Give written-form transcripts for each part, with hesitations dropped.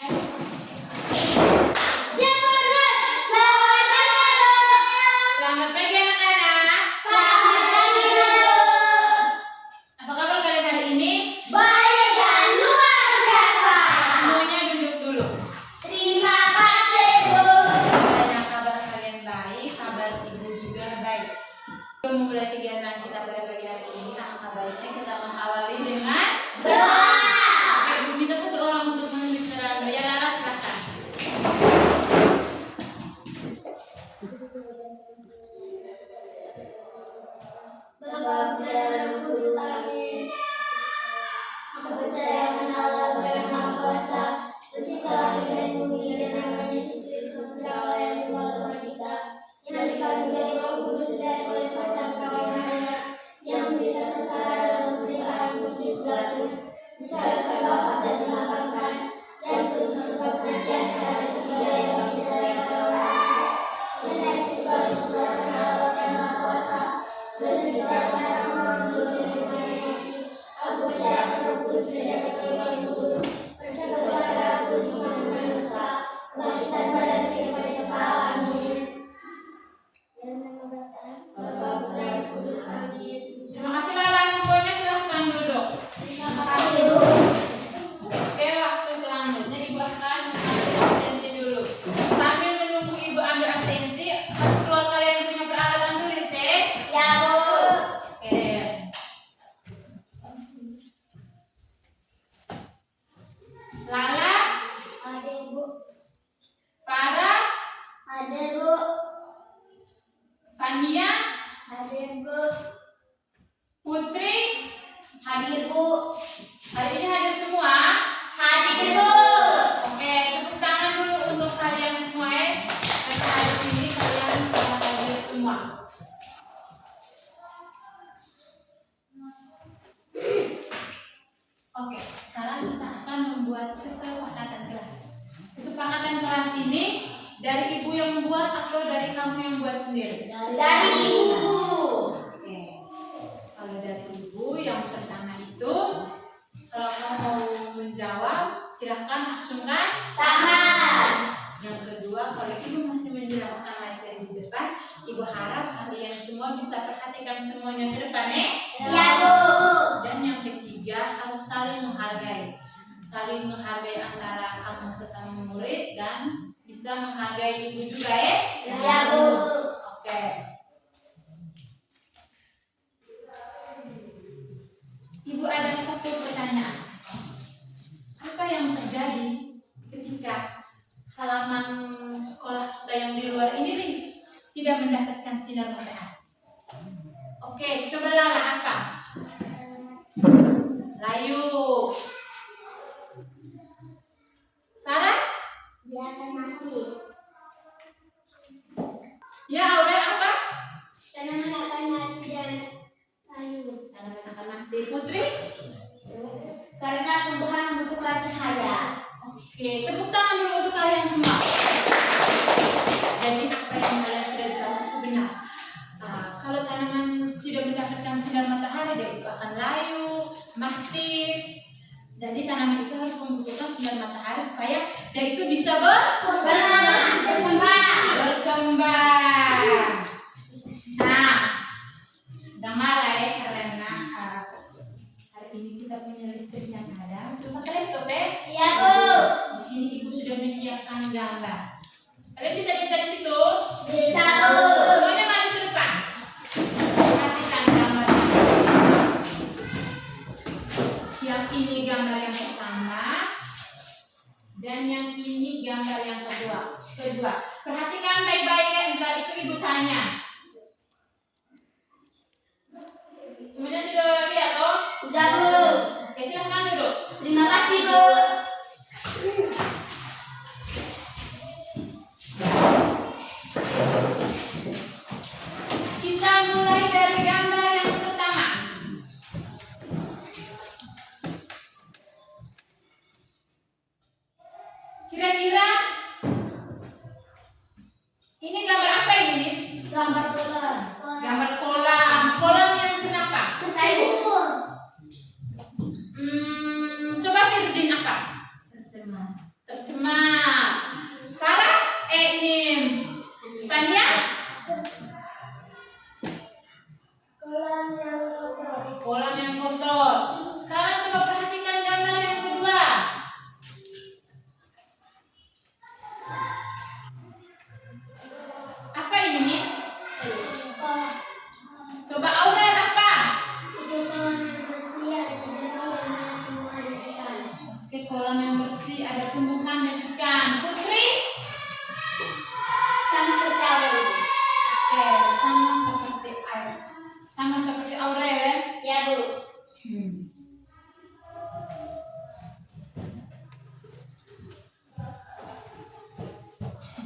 Selamat pagi anak-anak. Selamat pagi, Guru. Apa kabar kalian hari ini? Baik dan luar biasa. Semuanya duduk dulu. Terima kasih, Bu. Banyak kabar kalian baik, kabar ibu juga baik. Sebelum memulai kegiatan kita pada pagi hari ini, alangkah baiknya kita mengawali dengan Doa. Oke, ibu minta satu orang untuk menulis dalam doa. Ya, Lala, silakan. Bapa, Putra, dan Roh Kudus. Amin. Aku percaya akan Allah yang Maha Kuasa, pencipta langit dan bumi, dan nama Yesus Kristus, Putra Allah yang tunggal Tuhan kita, yang dikandung dari Roh Kudus dan oleh Sang Perawan Maria, yang menderita sengsara dalam penderitaan Pontius Pilatus, disalibkan, wafat dan dimakamkan, yang turun ke kematian pada hari ketiga yang bangkit dari antara orang mati, dan naik surga bersama dengan Allah yang Maha Kuasa, bersejarah pada orang dulu dan yang lain. Aku percaya pada Roh Kudus dan Gereja Katolik yang kudus, persekutuan darah kudus mengampuni dosa, kebangkitan badan kehidupan yang kekal. Amin. Dalam nama Bapa, Putra, dan Roh Kudus. Amin. Terima kasih Lala, semuanya silahkan duduk. Terima kasih, Bu. Oke, waktu selanjutnya ibu akan ambil absensi dulu. Sambil menunggu ibu ambil absensi, harus keluar kalian yang punya peralatan tulis ya. Ya, Bu. Oke. Lala, Ada, Bu. Farah, Ada, Bu. Fania, Ada, Bu. Putri, Hadir, Bu. hari ini hadir semua. Hadir, Bu. Oke, tepuk tangan dulu untuk kalian semua ya. Karena hari ini kalian telah hadir semua. Oke, sekarang kita akan membuat kesepakatan kelas. Kesepakatan kelas ini dari ibu yang membuat atau dari kamu yang buat sendiri? Dari Ibu. Oke, kalau dari ibu yang pertama itu, kalau kamu mau menjawab, silahkan acungkan Tangan. Yang kedua, kalau ibu masih menjelaskan materi di depan, ibu harap kalian semua bisa perhatikan semuanya ke depan ya. Ya, Bu. Dan yang ketiga, harus saling menghargai. Saling menghargai antara kamu sesama murid dan bisa menghargai ibu juga ya. Ya, Bu. Oke. Ibu ada satu pertanyaan. Apa yang terjadi ketika halaman sekolah kita yang di luar ini nih tidak mendapatkan sinar matahari? Oke, coba Lala apa? Layu. Sarah? Dia akan mati. Ya, Aurel apa? Tanaman akan mati dan layu. Tanaman akan mati. Putri? Karena tumbuhan membutuhkan cahaya. Oke, tepuk tangan dulu untuk kalian semua. Jadi apa yang kalian sudah jawab itu benar. Kalau tanaman tidak mendapatkan sinar matahari, dia itu akan layu, mati. Jadi tanaman itu harus membutuhkan sinar matahari supaya dia itu bisa berkembang. Nah, jangan marah ya karena hari ini kita punya listrik yang ada. Coba kalian coba ya. Iya, Bu. Di sini ibu sudah menyiapkan gambar. Kalian bisa lihat dari situ. Bisa, Bu. Semuanya maju ke depan. Perhatikan gambar. Yang ini gambar yang pertama dan yang ini gambar yang kedua. Perhatikan baik-baik ya. Ntar itu ibu tanya. Semuanya sudah lihat toh? Udah, Bu. Oke, silahkan duduk. Terima kasih, Bu. Kita mulai dari gambar yang pertama. Kira-kira ini gambar apa ini? Gambar bola. Gambar kolam. Kolam yang kenapa? Sayur. Coba Virgin apa? Terjemah. Terjemah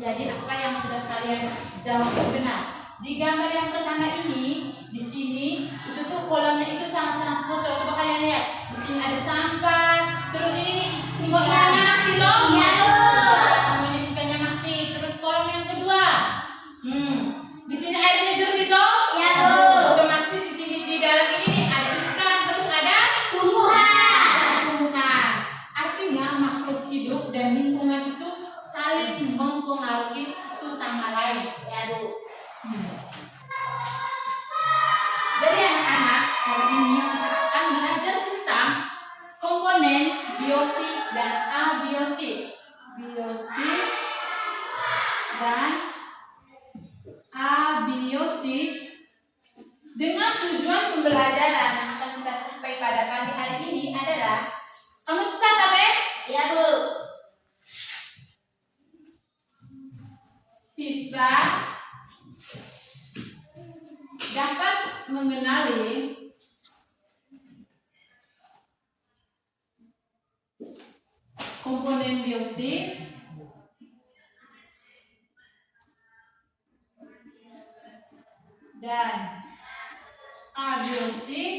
Jadi apa yang sudah kalian jawab benar? Di gambar yang pertama ini, di sini itu tuh kolamnya itu sangat-sangat kotor. Coba kalian lihat. Di sini ada sampah. Terus ini nih, semuanya mati loh. Iya, Bu. Semuanya ikannya mati. Terus kolam yang kedua. Di sini airnya jernih toh? Iya, Bu. Otomatis di sini di dalam ini nih ada ikan, terus ada tumbuhan. Artinya makhluk hidup dan lingkungan itu saling mempengaruhi satu sama lain. Ya, Bu. Jadi anak-anak, hari ini kita akan belajar tentang komponen biotik dan abiotik. Biotik dan abiotik dengan tujuan pembelajaran yang akan kita capai pada pagi hari ini adalah, kamu catat ya? Ya, Bu. Siswa dapat mengenali komponen biotik dan abiotik,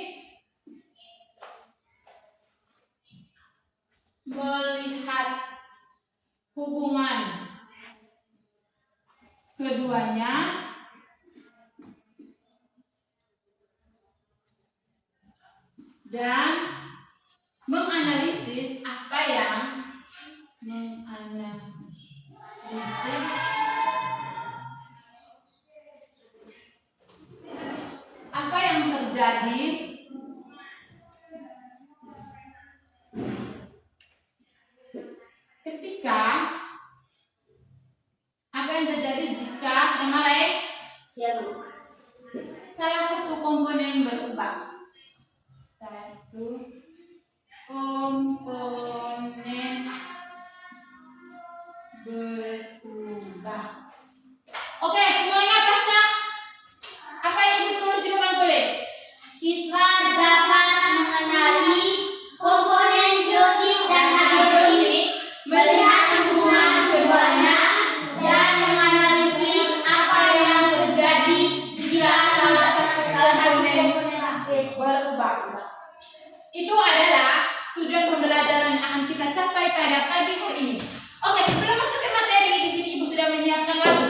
melihat hubungan keduanya dan menganalisis apa yang terjadi ketika jika Ya, Bu. salah satu komponen berubah. Satu komponen berubah. Oke, semuanya baca apa yang ditulis di depan tulis. Siswa dapat mengenali komponen biotik dan abiotik, melihat hubungan keduanya, dan menganalisis apa yang terjadi jika salah satu komponen Berubah. Itu adalah tujuan pembelajaran yang akan kita capai pada pagi hari ini. Oke, sebelum masuk ke materi, di sini Ibu sudah menyiapkan lagu.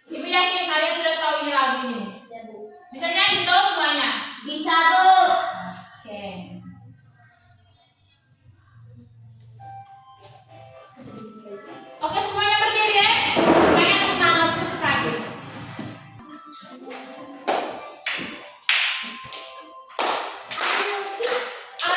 Ibu yakin kalian sudah tahu ini lagu ini. Ya, Bu. Bisa nyanyi toh semuanya? Bisa, Bu. Oke. Oke, semuanya berdiri ya. Supaya semangat sekali.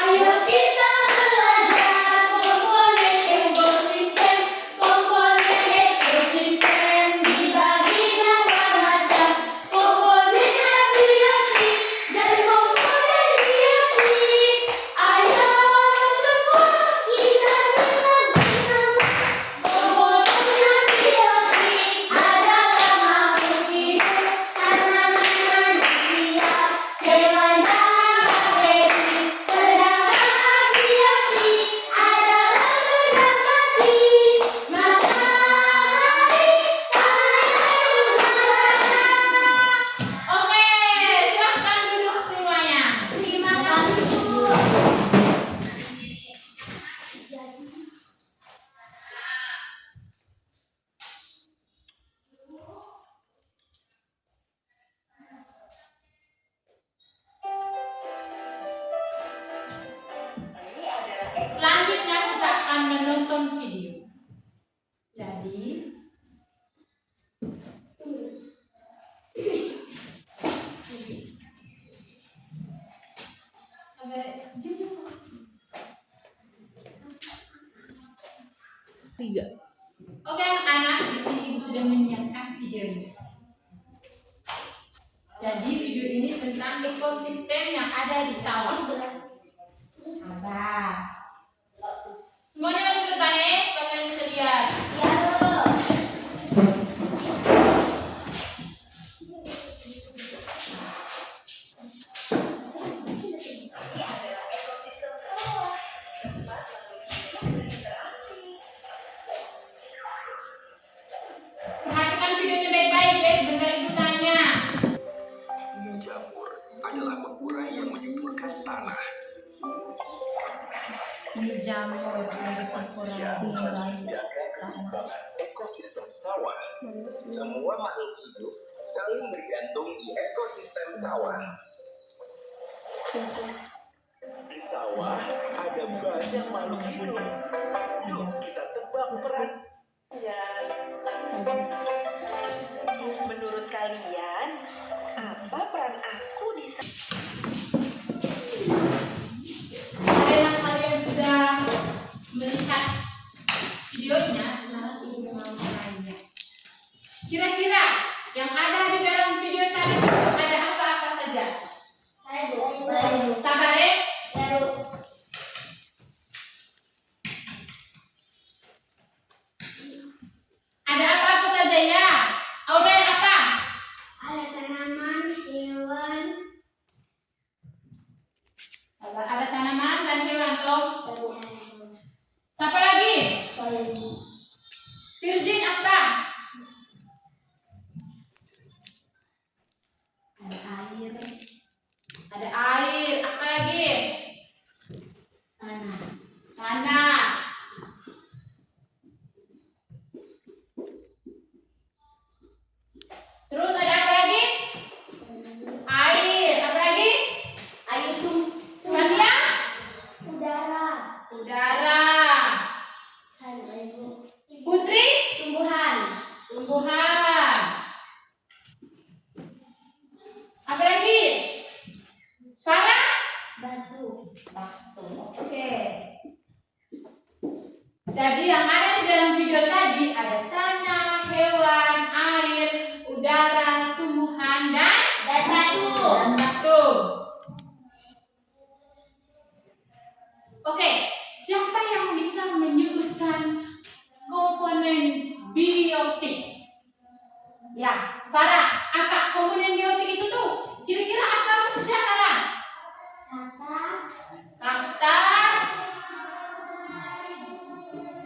Ayo kita belajar komponen ekosistem. Komponen ekosistem dibagi dua macam, komponen abiotik dan komponen biotik. Ayo semua kita simak bersama. Komponen abiotik adalah makhluk hidup, tanaman, manusia, hewan dan bakteri. Sedangkan abiotik adalah benda mati, matahari, tanah, udara. Oke, silahkan duduk semuanya. Terima kasih, Bu. Selanjutnya kita akan menonton video. Jadi, Tiga. oke anak-anak, di sini Ibu sudah menyiapkan videonya. Jadi video ini tentang ekosistem yang ada di sawah. Sabar. Semuanya lagi ke depan ya, supaya kalian bisa lihat. Ya, Bu. manusia harus menjaga keseimbangan ekosistem sawah. Semua makhluk hidup saling bergantung di ekosistem sawah. Di sawah ada banyak makhluk hidup. Yuk kita tebak perannya. Menurut kalian, apa peran aku di Karena kalian sudah melihat videonya, sekarang ibu mau bertanya. Kira-kira yang ada di dalam video tadi itu ada apa-apa saja? Saya Bu. Sabar ya. Saya Bu. Ada apa-apa saja ya? Aurel apa? Ada tanaman, hewan. Ada tanaman dan hewan Tom. Saya Bu. Siapa lagi? Saya Bu. Virgin apa? Ada air, Ada air. Apa lagi? tanah. Tanah. Terus ada apa lagi? Air. Apa lagi? Air tum. Nadia? Udara. Udara. Saya Bu. Putri? Tumbuhan. Tumbuhan. Apa lagi? Farah? Batu. Oke. Jadi yang ada di dalam video tadi ada tanah, hewan, air, udara, tumbuhan, dan Batu. batu. Oke, siapa yang bisa menyebutkan komponen biotik? Ya, Farah, apa komponen biotik itu tuh? Kira-kira apa saja, Farah? Kata. Kata,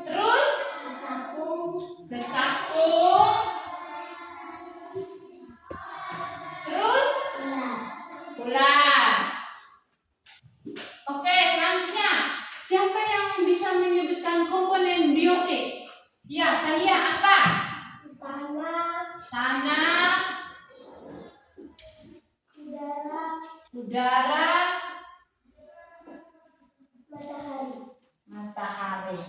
terus Capung. kecapung, terus Ular. ular. Oke, selanjutnya siapa yang bisa menyebutkan komponen biotik? Ya, Tania apa? Tanah. Tanah, Udara. udara, Matahari. matahari.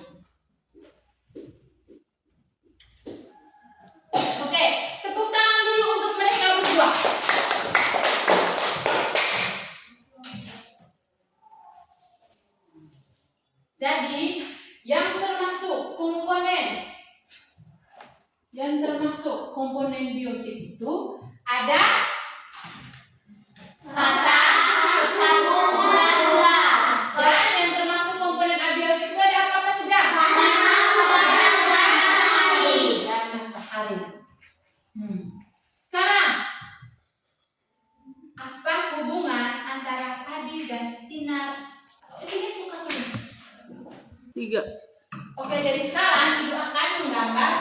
Oke, tepuk tangan dulu untuk mereka berdua. Jadi, yang termasuk komponen biotik itu ada Kata. Capung. Ular. dan yang termasuk komponen abiotik itu ada apa saja? Tanah. Udara. Matahari. Dan matahari. Sekarang, apa hubungan antara padi dan sinar? Ini bukan ini. 3. Oke, jadi sekarang ibu akan menggambar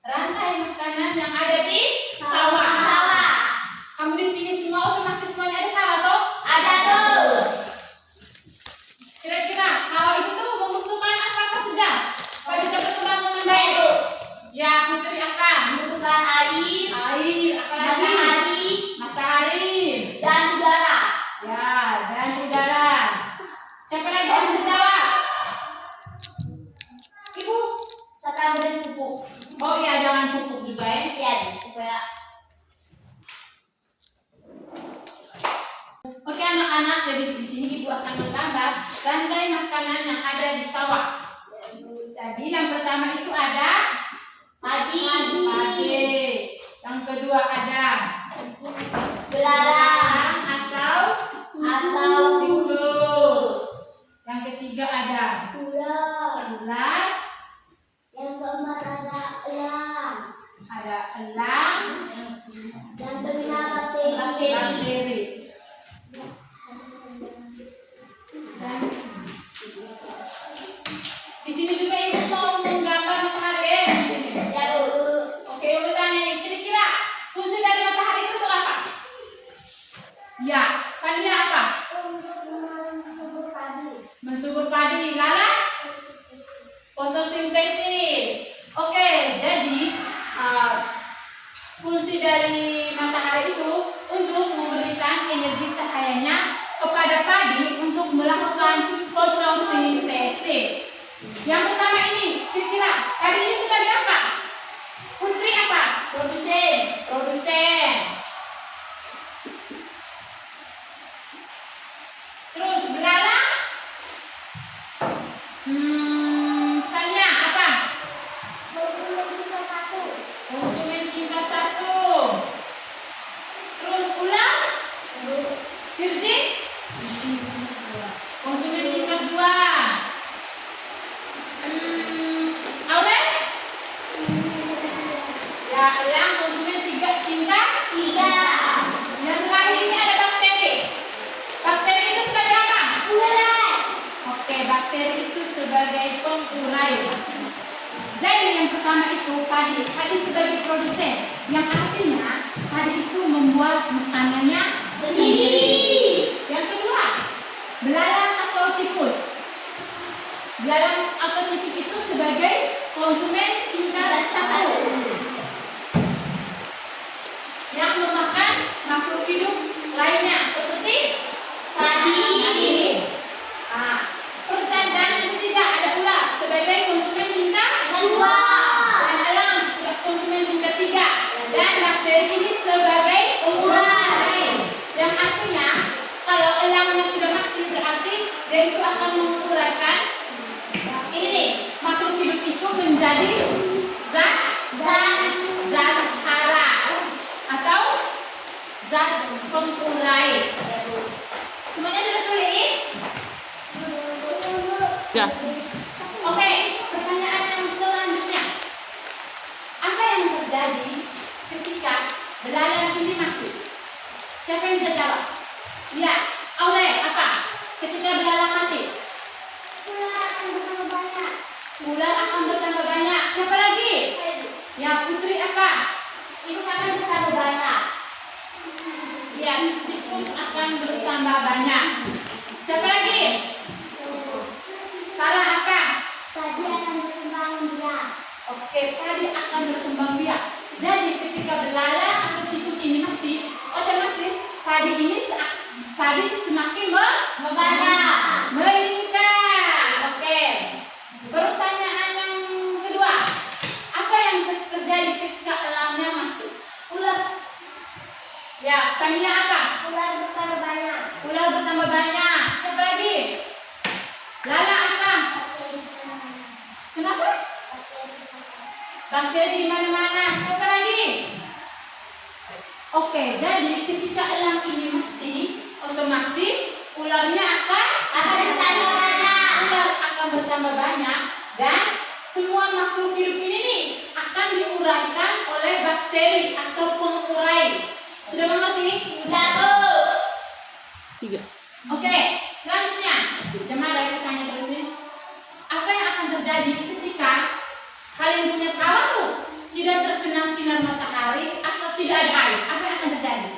rantai makanan yang ada di sawah. Kamu di sini semua otomatis semuanya ada sawah toh? Ada tuh. Kira-kira sawah itu tuh membutuhkan apa saja? Supaya bisa berkembang dengan baik. Ya, Putri akan Membutuhkan air. air, apa lagi? Matahari. Matahari. Dan udara. Ya, dan udara. Siapa lagi yang bisa jawab? Ibu. Saya beri pupuk. Oh iya, jangan pupuk juga ya. Ya, supaya. Oke anak-anak, dari di sini ibu akan menggambar rantai makanan yang ada di sawah. Jadi yang pertama itu ada Padi. padi. Yang kedua ada Belarang. atau tikus. Yang ketiga ada Ular. ular, Yang keempat ada elang. ada elang, Yang kelima bakteri. bakteri. Dan di sini juga ibu mau menggambar matahari di sini. Ya, Bu. Oke, ibu tanya nih, kira-kira fungsi dari matahari itu untuk apa? fotosintesis. Oke, jadi fungsi dari matahari itu untuk memberikan energi cahayanya kepada padi untuk melakukan fotosintesis. Yang pertama ini, kira-kira padi ini sebagai apa? Putri apa? Produsen. Produsen. Terus belalang? Tanya apa? Konsumen tingkat 1. Konsumen tingkat 1. Terus ular? Virgin? Konsumen tingkat 2. Aurel? Ya, elang konsumen tingkat 3. Yang terakhir ini ada bakteri. Bakteri itu sebagai apa? Ulat. Oke, bakteri itu sebagai pengurai. Jadi yang pertama itu padi sebagai produsen, yang artinya padi itu membuat makanannya sendiri. Yang kedua, belalang atau tikus. Belalang atau tikus itu sebagai konsumen tingkat 1 yang memakan makhluk hidup lainnya seperti padi. Pertanyaan yang ketiga ada ular sebagai konsumen tingkat 2 dan elang sebagai konsumen tingkat 3 dan bakteri ini sebagai pengurai. Yang artinya kalau elangnya sudah mati berarti dia itu akan menguraikan ini nih, makhluk hidup itu menjadi zat hara atau zat pengurai. Semuanya sudah tulis? Ya. Oke, pertanyaan yang selanjutnya. Apa yang terjadi ketika belalang ini mati? Siapa yang bisa jawab? Ya, Aurel, apa? Ketika belalang mati? Ulat akan bertambah banyak. Ular akan bertambah banyak. Siapa lagi? Ya, Putri apa? Tikus akan bertambah banyak. Ya, tikus akan bertambah banyak. Siapa lagi? Sarah apa? Padi akan berkembang biak. Oke, padi akan berkembang biak. Jadi ketika belalang atau tikus ini mati, otomatis padi semakin Banyak. meningkat. Oke. Pertanyaan yang kedua, apa yang terjadi ketika elangnya mati? Ular. Ya, Tania apa? Ulat bertambah banyak. Ular bertambah banyak. Siapa lagi? Lala apa? Kenapa? Bakteri di mana-mana. Siapa lagi? Oke, jadi ketika elang ini mati, otomatis ularnya akan bertambah banyak. Ular akan bertambah banyak dan semua makhluk hidup ini nih akan diuraikan oleh bakteri atau pengurai. Sudah mengerti? Sudah, Bu. 3. Oke, selanjutnya, jemaah dari tanya terus nih. Apa yang akan terjadi ketika kalian punya sawah tuh tidak terkena sinar matahari atau tidak ada air? Apa yang akan terjadi?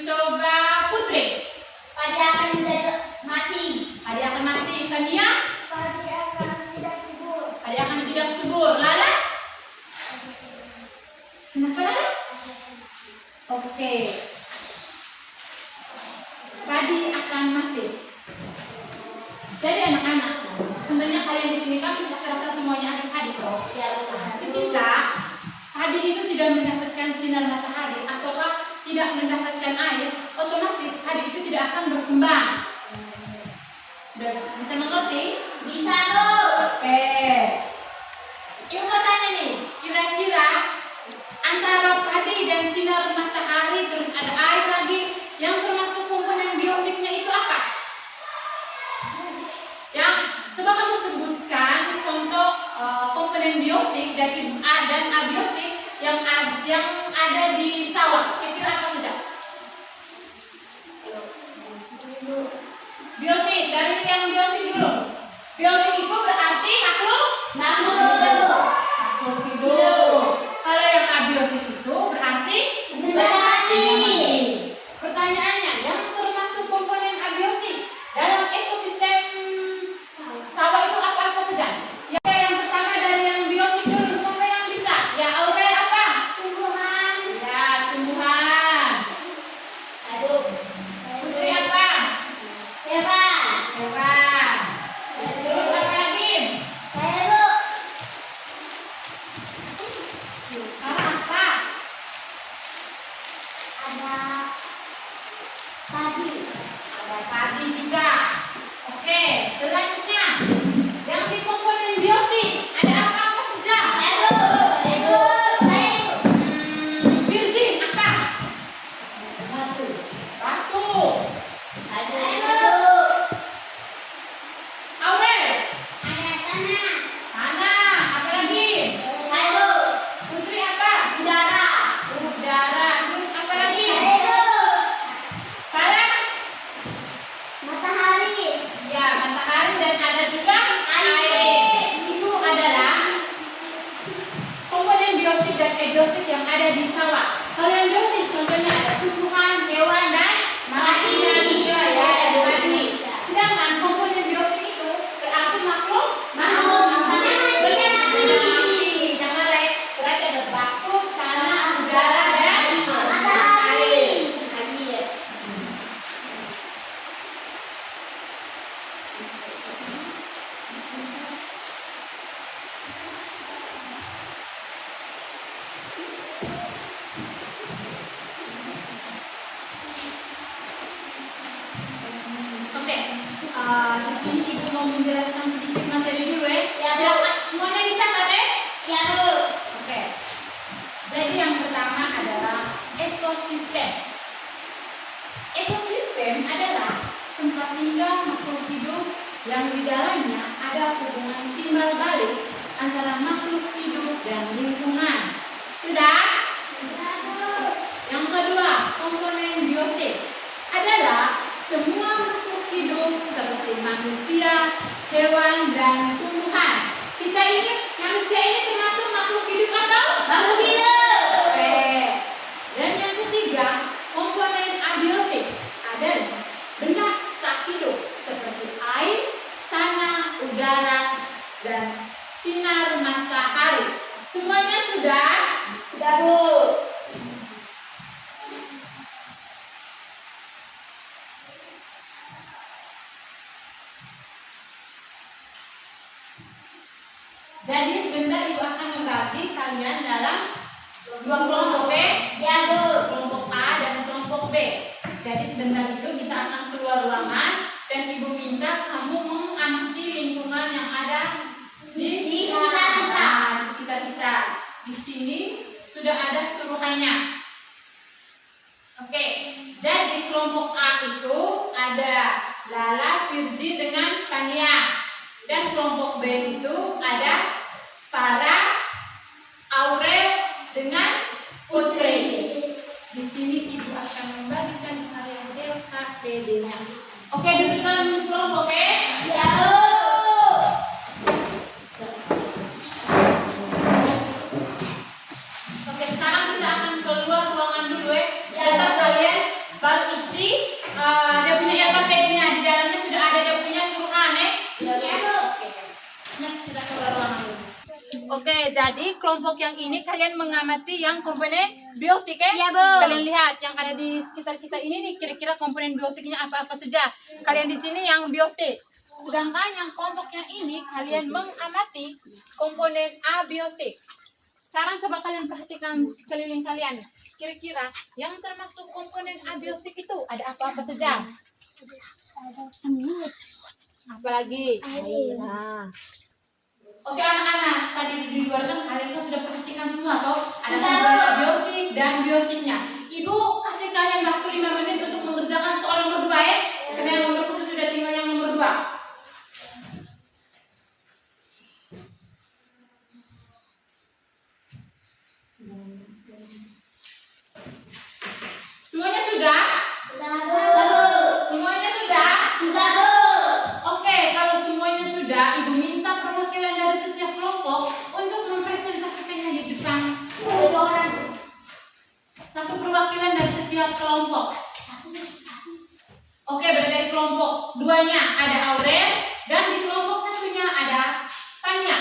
Coba Putri. Padi akan menjadi mati. Padi akan mati. Tania? Padi akan tidak subur. Padi akan tidak subur. Lala? Kenapa Lala? Oke. Padi akan mati. Jadi anak-anak, sebenarnya kalian di sini kan rata-rata semuanya adik-adik toh. Ya, Bu. Ketika padi itu tidak mendapatkan sinar matahari ataukah tidak mendapatkan air, otomatis padi itu tidak akan berkembang. Bisa mengerti? Bisa, Bu. Oke. Ibu mau tanya nih, kira-kira antara padi dan sinar matahari terus ada air lagi, yang termasuk komponen biotiknya itu apa? Yang coba kamu sebutkan contoh komponen biotik dari A dan abiotik yang ada di sawah. Kira-kira apa saja? Biotik, dari yang biotik dulu. Biotik itu berarti makhluk hidup. Kalau yang abiotik itu berarti mati. Pertanyaannya, yang termasuk komponen abiotik dalam ekosistem sawah itu apa-apa saja? sini Ibu mau menjelaskan sedikit materi dulu ya. Ya, Bu. Silakan. Semuanya dicatat ya. Ya, Bu. Oke. Jadi yang pertama adalah ekosistem. Ekosistem adalah tempat tinggal makhluk hidup yang di dalamnya ada hubungan timbal balik antara makhluk hidup dan lingkungan. Sudah? Ya, Bu. Yang kedua, komponen biotik adalah semua makhluk hidup seperti manusia, hewan, dan tumbuhan. Kita ini, manusia ini termasuk makhluk hidup atau? Makhluk hidup. Oke. Dan yang ketiga, komponen abiotik adalah benda tak hidup seperti air, tanah, udara, dan sinar matahari. Semuanya sudah? Ya, Bu. Jadi sebentar Ibu akan membagi kalian dalam dua kelompok ya. Ya, Bu. Kelompok A dan kelompok B. Jadi sebentar itu kita akan keluar ruangan dan Ibu minta kamu mengamati lingkungan yang ada Di sekitar kita. Di sekitar kita. Di sini sudah ada suruhannya. Oke, jadi kelompok A itu ada Lala, Virgi dengan Tania. Dan kelompok B itu ada Farah, Aurel dengan Putri. Di sini Ibu akan membagikan area LKPD-nya. Oke, dudukkan kelompok ya. Ya, Bu. Oke, sekarang kita akan keluar ruangan dulu ya. Ya. Kita kalian baru isi dia punya LKPD-nya. Di dalamnya sudah ada dia punya suruhan ya. Ya, Bu. Oke. Mas, kita keluar ruangan dulu. Oke, jadi kelompok yang ini kalian mengamati yang komponen biotik ya. Ya, Bu. Kalian lihat yang ada di sekitar kita ini nih kira-kira komponen biotiknya apa-apa saja. Kalian di sini yang biotik. Sedangkan yang kelompok yang ini kalian mengamati komponen abiotik. Sekarang coba kalian perhatikan sekeliling kalian. Kira-kira yang termasuk komponen abiotik itu ada apa-apa saja? Apalagi? Nah. Oke anak-anak, tadi di luar kan kalian kan sudah perhatikan semua toh? Ada komponen abiotik dan biotiknya. Ibu kasih kalian waktu 5 menit untuk mengerjakan soal nomor 2 ya. Karena yang nomor 1 sudah tinggal yang nomor 2. Semuanya sudah? Ya, Bu. Semuanya sudah? Sudah, Bu. Oke, kalau semuanya sudah, Ibu minta perwakilan dari setiap kelompok untuk mempresentasikannya di depan. Satu perwakilan dari setiap kelompok. Oke, berarti dari kelompok 2-nya ada Aurel dan di kelompok 1-nya ada Tania.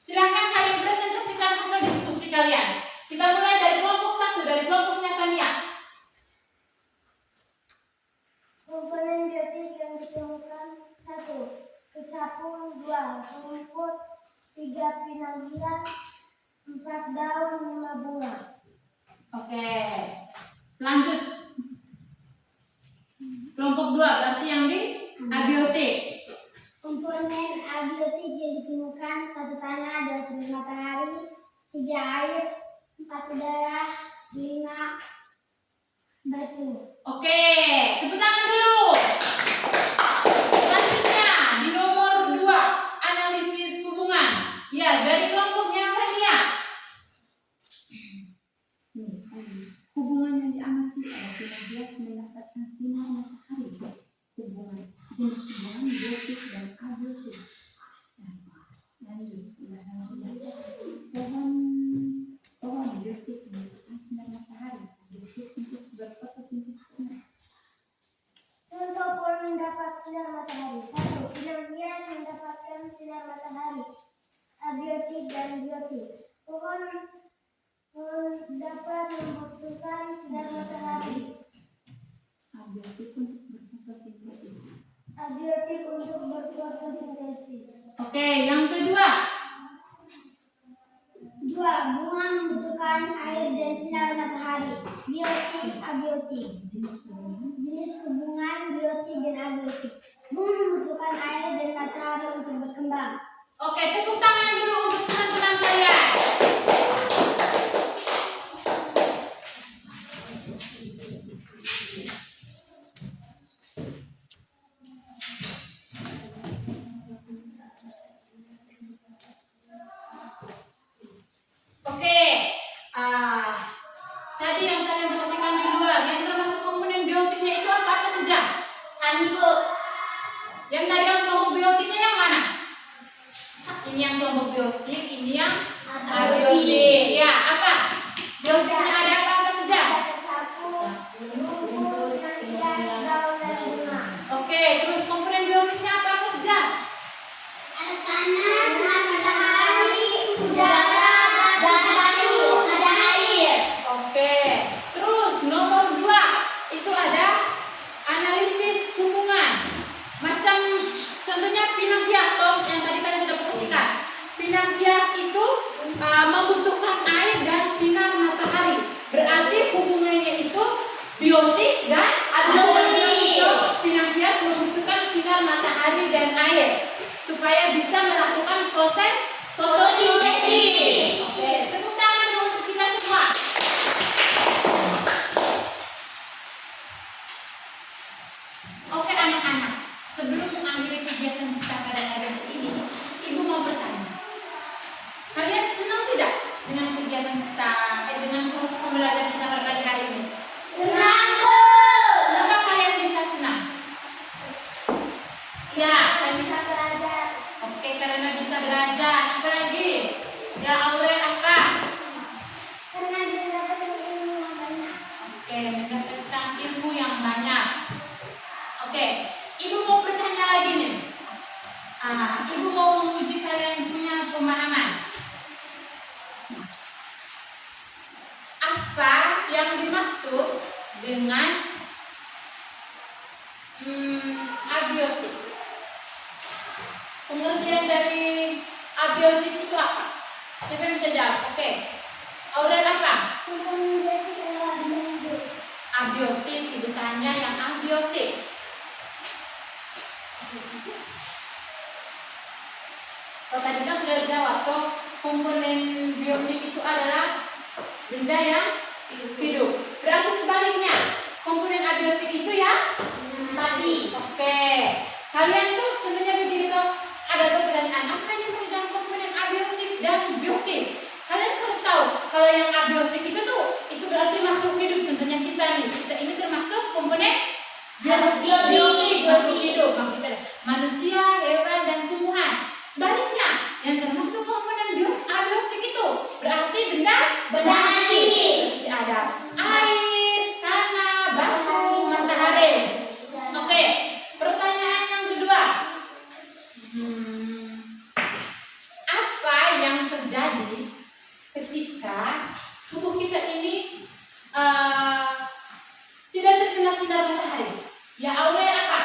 Silakan kalian presentasikan hasil diskusi kalian. Kita mulai dari kelompok 1, dari kelompoknya Tania. Komponen biotik yang ditemukan 1. Kecapung, 2. Rumput, 3. Pinanggilan, 4. Daun, 5. Bunga. Oke. Selanjut. Kelompok 2 berarti yang di abiotik. Komponen abiotik yang ditemukan 1. Tanah, 2. Sinar matahari, 3. Air, 4. Udara, 5. Batu. Oke, tepuk tangan dulu. Selanjutnya di nomor 2 analisis hubungan. Ya, dari kelompoknya Tania. Hubungan yang diamati apabila dia mendapatkan sinar matahari. Hubungan jenis hubungan biotik dan abiotik. Pohon biotik mendapatkan sinar matahari. Biotik untuk berfotosintesis. Contoh pohon mendapat sinar matahari. 1. Pinang hias mendapatkan sinar matahari. Abiotik dan biotik. Pohon dapat membutuhkan sinar matahari. Abiotik untuk berfotosintesis. Abiotik untuk berfotosintesis. Oke, yang kedua. 2. Bunga membutuhkan air dan sinar matahari. Biotik, abiotik. Jenis hubungan biotik dan abiotik. Bunga Oke, tepuk tangan dulu untuk teman-teman kalian. Oke, tadi yang kalian perhatikan di luar, yang termasuk komponen biotiknya itu apa saja? Ibu. Yang tadi yang kelompok biotiknya yang mana? Ini yang kelompok biotik, ini yang abiotik. Ya, apa? Biotiknya ada apa saja? Oke, terus komponen biotiknya apa saja? Ada tanah, sinar matahari, udara, dan madu, ada air. Oke, terus nomor 2 itu ada analisis hubungan. Macam contohnya pinang hias toh, yang tadi kalian sudah perhatikan. Pinang hias itu membutuhkan air dan sinar matahari. Berarti hubungannya itu biotik dan abiotik. Pinang hias membutuhkan sinar matahari dan air supaya bisa melakukan proses fotosintesis. Oke, tepuk tangan dulu untuk kita semua. Oke anak-anak, sebelum mengakhiri kegiatan kita pada hari ini, Ibu mau bertanya. Kalian senang tidak dengan kegiatan kita, dengan proses pembelajaran kita pada pagi hari ini? Senang, Bu. Kenapa kalian bisa senang? Ya, kalian bisa. Bisa belajar. Oke, karena bisa belajar. Apa lagi? Ya Allah, apa? Karena bisa dapat ilmu yang banyak. Oke, mendapatkan ilmu yang banyak. Oke, Ibu mau bertanya lagi nih. Ibu mau menguji kalian punya pemahaman. Apa yang dimaksud dengan abiotik? Pengertian dari abiotik itu apa? Siapa yang bisa jawab? Oke. Aurel apa? Abiotik, Ibu tanya yang abiotik. Kalau tadi kan sudah dijawab, toh komponen biotik itu adalah benda yang hidup. Berarti sebaliknya, komponen abiotik itu ya mati. Oke. Kalian tuh tentunya begini toh, ada tuh pertanyaan apa yang berbeda komponen abiotik dan biotik? Kalian harus tahu kalau yang abiotik itu tuh itu berarti makhluk hidup, tentunya kita nih. Kita ini termasuk komponen biotik, makhluk hidup, makhluk hidup. Manusia, hewan dan tumbuhan. Sebaliknya, yang termasuk komponen abiotik itu berarti benda mati. ada air, tanah, batu, matahari. Oke, pertanyaan yang kedua. Apa yang terjadi ketika tubuh kita ini tidak terkena sinar matahari? Ya Allah, apa?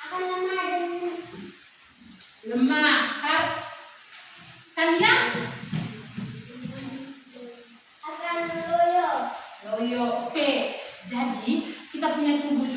Akan lemah dan Lemah. Kan ya? akan loyo. Loyo. Oke. Jadi kita punya tubuh